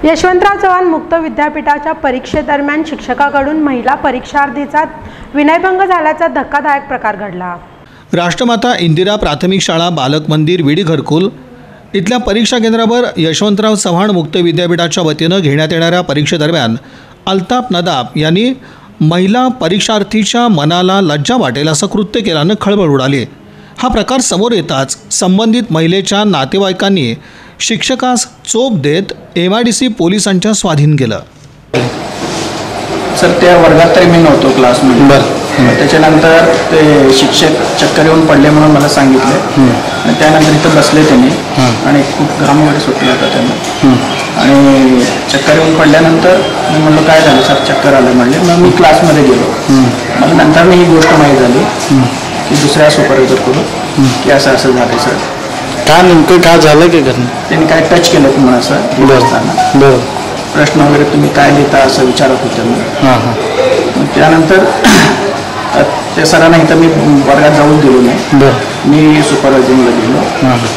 यशवंतराव चव्हाण मुक्त विद्यापीठाच्या परीक्षेदरम्यान शिक्षकाकडून महिला परीक्षार्थीचा विनयभंग झाल्याचा धक्कादायक प्रकार घडला। राष्ट्रमाता इंदिरा प्राथमिक शाळा बालक मंदिर विडी घरकुल इथल्या परीक्षा केंद्रावर यशवंतराव चव्हाण मुक्त विद्यापीठाच्या वतीनं घेण्यात येणाऱ्या परीक्षेदरम्यान अल्ताफ नदाब यांनी महिला परीक्षार्थीच्या मनाला लज्जा वाटेल असं कृत्य केल्यानं खळबळ उडाली। हा प्रकार समोर येताच संबंधित महिलेच्या नातेवाईकांनी शिक्षकास चोप देत MIDC पोलिसांच्या स्वाधीन केलं। सर त्या वर्गात तरी मी नव्हतो क्लासमध्ये। बरं, त्याच्यानंतर ते शिक्षक चक्कर येऊन पडले म्हणून मला सांगितले आणि त्यानंतर इथं बसले त्यांनी आणि खूप घाम वगैरे सुटला होता त्यांना आणि चक्कर येऊन पडल्यानंतर मी म्हणलो काय झालं सर, चक्कर आलं म्हणले। मग मी क्लासमध्ये गेलो। मला नंतर मी ही गोष्ट माहीत झाली की दुसऱ्या सुपरवायझरकडून की असं असं झालं सर। काय नेमकं काय झालं की घरनं त्यांनी काय टच केलं तुम्हाला असं बसताना? बरं, प्रश्न वगैरे तुम्ही काय लिहिता असं विचारत होते मी। मग त्यानंतर त्या सरांना इथं मी वर्गात जाऊन दिलो नाही। बरं, मी सुपरवायझिंगला गेलो